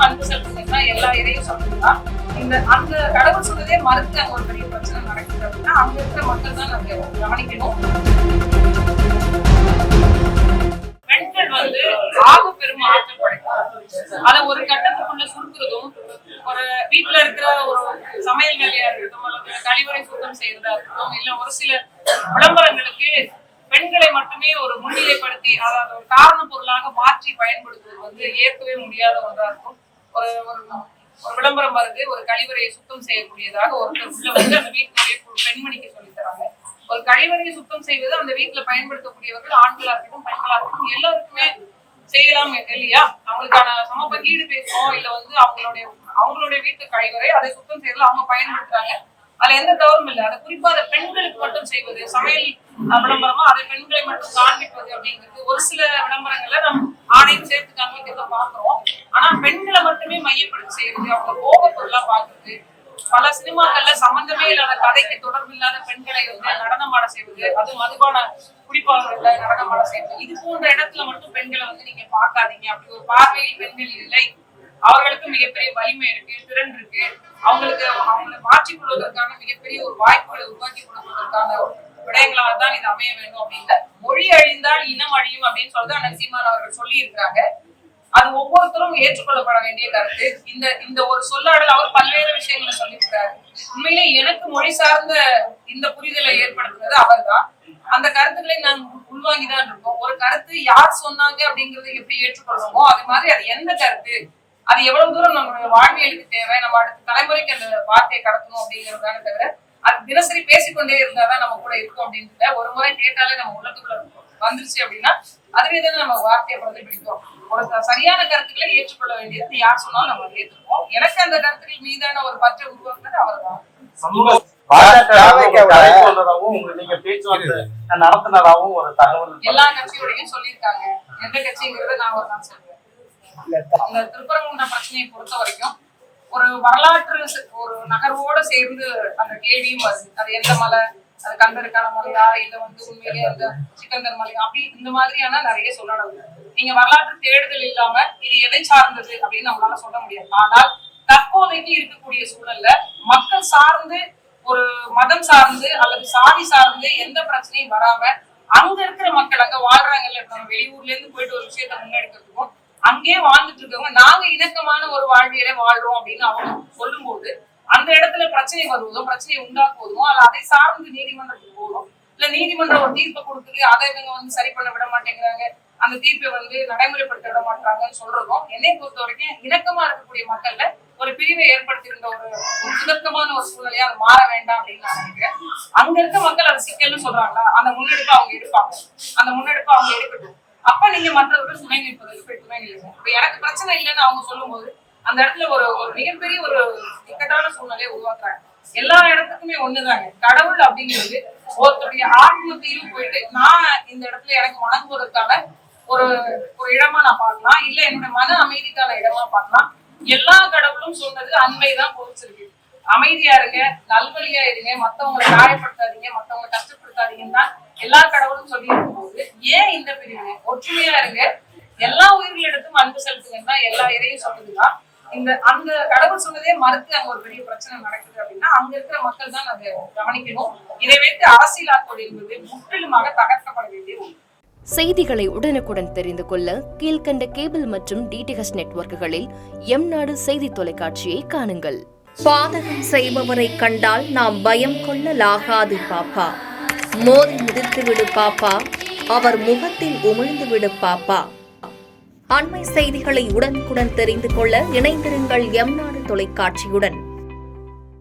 இடத்துக்கும் அன்பு செலுத்துங்கன்னா எல்லா இறையும் சொல்லுதான். அந்த கடவுள் சொல்றதே மறுத்து அங்க ஒரு பெரிய பிரச்சனை நடக்குது அப்படின்னா அங்க இருக்கிற மக்கள் தான் நம்ம கவனிக்கணும். பெண்கள் ஆக பெரும் ஆற்றல் படைக்கும். அதை ஒரு கட்டத்துக்குள்ள சுருக்குறதும், ஒரு வீட்டுல இருக்கிற ஒரு சமையல் வேலையா இருக்கட்டும், அல்லது கழிவறை சுத்தம் செய்யறதா இருக்கட்டும், இல்ல ஒரு சில விளம்பரங்களுக்கு பெண்களை மட்டுமே ஒரு முன்னிலைப்படுத்தி அதாவது ஒரு காரண பொருளாக மாற்றி பயன்படுத்துவது ஏற்கவே முடியாத ஒன்றா இருக்கும். ஒரு ஒரு விளம்பரம் வருது, ஒரு கழிவறையை சுத்தம் செய்யக்கூடியதாக ஒருத்தர் உள்ள அந்த வீட்டினுடைய பெண்மணிக்கு சொல்லி தராங்க. ஒரு கழிவறையை சுத்தம் செய்வது அந்த வீட்டுல பயன்படுத்தக்கூடியவர்கள் ஆண்களா இருக்கட்டும் பெண்களா இருக்கட்டும் எல்லாருக்குமே செய்யலாம் இல்லையா? அவங்களுக்கான சம பங்கீடு பேசுவோம். இல்ல அவங்களுடைய வீட்டு கழிவறை அதை சுத்தம் செய்யறதுல அவங்க பயன்படுத்துறாங்க. அதுல எந்த தவறும் இல்லை. அதை குறிப்பா அதை பெண்களுக்கு மட்டும் செய்வது, சமையல் விளம்பரமா அதை பெண்களை மட்டும் காண்பிப்பது அப்படிங்கிறது ஒரு சில விளம்பரங்கள்ல நம்ம ஆணையும் சேர்த்து காண்பிக்கிறத பாக்குறோம். ஆனா பெண்களை மட்டுமே மையப்படுத்தி செய்யறது, அவங்க போக பொருளா பாக்குறது, பல சினிமாக்கள்ல சம்பந்தமே இல்லாத கதைக்கு தொடர்பு இல்லாத பெண்களை நடனமாட செய்வது, அது மதுபான குடிப்பாளர்கள நடனமாட செய்வது, இது போன்ற இடத்துல மட்டும் பெண்களை நீங்க பார்க்காதீங்க. அப்படி ஒரு பார்வையில் பெண்கள் இல்லை. அவர்களுக்கு மிகப்பெரிய வலிமை இருக்கு, திறன் இருக்கு. அவங்களை மாற்றிக் கொள்வதற்கான மிகப்பெரிய ஒரு வாய்ப்புகளை உருவாக்கி கொடுப்பதற்கான விடயங்களாக தான் இது அமைய வேண்டும் அப்படின்னு. மொழி அழிந்தால் இனம் அழியும் அப்படின்னு சொல்லிட்டு அண்ணன் சீமான் அவர்கள் சொல்லி இருக்கிறாங்க. அது ஒவ்வொருத்தரும் ஏற்றுக்கொள்ளப்பட வேண்டிய கருத்து. இந்த ஒரு சொல்லாடல் அவர் பல்வேறு விஷயங்களை சொல்லியிருக்கிறாரு. உண்மையிலே எனக்கு மொழி சார்ந்த இந்த புரிதலை ஏற்படுத்துறது அவர் தான். அந்த கருத்துக்களை நான் உள்வாங்கிதான் இருக்கோம். ஒரு கருத்து யார் சொன்னாங்க அப்படிங்கறத எப்படி ஏற்றுக்கொள்றோமோ அது மாதிரி அது எந்த கருத்து, அது எவ்வளவு தூரம் நம்மளுடைய வாழ்வியலுக்கு தேவை, நம்ம அடுத்த தலைமுறைக்கு அந்த வார்த்தையை கடத்தணும் அப்படிங்கிறதான தவிர அது தினசரி பேசிக்கொண்டே இருந்தாதான் நம்ம கூட இருக்கும் அப்படின்றத ஒரு முறை கேட்டாலே நம்ம உள்ளத்துக்குள்ள வந்துருச்சு அப்படின்னா அதுவேதான் நம்ம வார்த்தையை பிரதிபலிக்கும். ஒரு சரியான கருத்துக்களை ஏற்றுக்கொள்ள வேண்டியது யார் சொன்னாலும் நம்ம ஏற்றுக்கோம். எனக்கு அந்த கருத்துக்கள் மீதான ஒரு பற்றை உருவாக்குறது அவர் தான். எல்லா கட்சியோடையும் சொல்லியிருக்காங்க. எந்த கட்சிங்கிறத நான் ஒரு தான் சொல்றேன். இந்த திருப்பரங்குன்ற பிரச்சனையை பொறுத்த வரைக்கும் ஒரு வரலாற்று ஒரு நகர்வோட சேர்ந்து அந்த கேள்வியும் வருது. அது எந்த மலை, அது கந்தருக்கான மலையா, இல்ல உண்மையிலே அந்த சிக்கந்தர் மலையா, அப்படி இந்த மாதிரியான நிறைய சொல்லணும். நீங்க வரலாற்று தேடுதல் இல்லாம இது எதை சார்ந்தது அப்படின்னு நம்மளால சொல்ல முடியாது. ஆனால் தற்போதைக்கு இருக்கக்கூடிய சூழல்ல மக்கள் சார்ந்து, ஒரு மதம் சார்ந்து அல்லது சாதி சார்ந்து எந்த பிரச்சனையும் வராம அங்க இருக்கிற மக்கள், அங்க வாழ்றாங்கல்ல, நம்ம வெளியூர்ல இருந்து போயிட்டு ஒரு விஷயத்த முன்னெடுக்கிறதுக்கும் அங்கே வாழ்ந்துட்டு இருக்கவங்க நாங்க இணக்கமான ஒரு வாழ்வியலை வாழ்றோம் அப்படின்னு அவங்க சொல்லும் போது அந்த இடத்துல பிரச்சனை வருவதோ பிரச்சனையை உண்டாக்குவதும் அதை சார்ந்து நீதிமன்றத்துக்கு போதும், இல்ல நீதிமன்றம் ஒரு தீர்ப்பை கொடுக்குது அதை இவங்க சரி பண்ண விட மாட்டேங்கிறாங்க, அந்த தீர்ப்பை நடைமுறைப்படுத்த விட மாட்டாங்கன்னு சொல்றதும் என்னை பொறுத்த வரைக்கும் இணக்கமா இருக்கக்கூடிய மக்கள்ல ஒரு பிரிவை ஏற்படுத்தியிருந்த ஒரு சுதர்க்கமான ஒரு சூழ்நிலையா அது மாற வேண்டாம் அப்படின்னு நான் நினைக்கிறேன். அங்க இருக்க மக்கள் அதை சிக்கல்னு சொல்றாங்களா, அந்த முன்னெடுப்பை அவங்க எடுப்பாங்க. அந்த முன்னெடுப்பை அவங்க எடுக்கட்டும். அப்ப நீங்க மற்றவர்கள் துணை நிற்பதற்கு துணை நில்லுங்க. இப்ப எனக்கு பிரச்சனை இல்லைன்னு அவங்க சொல்லும் போது அந்த இடத்துல ஒரு மிகப்பெரிய ஒரு இக்கட்டான சூழ்நிலையை உருவாக்குறாங்க. எல்லா இடத்துக்குமே ஒண்ணுதாங்க. கடவுள் அப்படிங்கிறது ஒருத்தருடைய ஆத்மத்தையும் போயிட்டு நான் இந்த இடத்துல எனக்கு வணங்குவதற்கான ஒரு இடமா நான் பார்க்கலாம், இல்ல என்னோட மன அமைதிக்கான இடமா பார்க்கலாம். எல்லா கடவுளும் சொன்னது அன்பைதான் பொறுத்திருக்கு. அமைதியா இருங்க, நல்வழியா இருங்க, மத்தவங்களை காயப்படுத்தாதீங்க, மத்தவங்களை கஷ்டப்படுத்தாதீங்கன்னு தான் எல்லா கடவுளும் சொல்லி இருக்கும் போது ஏன் இந்த பிரிவு? ஒற்றுமையா இருங்க, எல்லா உயிர்களிடத்தும் அன்பு செலுத்துங்கன்னு தான் எல்லா இறையும் சொல்லுதுதான். அந்த கடவுள் சொன்னதே மறுத்து அங்க ஒரு பெரிய பிரச்சனை நடக்குது அப்படின்னா அங்க இருக்கிற மக்கள் தான் அதை கவனிக்கணும். இதை வைத்து அரசியலாக்குவது என்பது முற்றிலுமாக தகர்க்கப்பட வேண்டிய ஒன்று. செய்திகளை உடனுக்குடன் தெரிந்து கொள்ள கீழ்கண்ட கேபிள் மற்றும் டிடிஹெச் நெட்வொர்க்குகளில் எம்நாடு செய்தி தொலைக்காட்சியை காணுங்கள். பாதகம் செய்பவரை கண்டால் நாம் பயம் கொள்ளலாகாது பாப்பா. மோதி மிதித்து விடு பாப்பா, அவர் முகத்தில் உமிழ்ந்து விடு பாப்பா. அண்மை செய்திகளை உடனுக்குடன் தெரிந்து கொள்ள இணைந்திருங்கள் எம்நாடு தொலைக்காட்சியுடன்.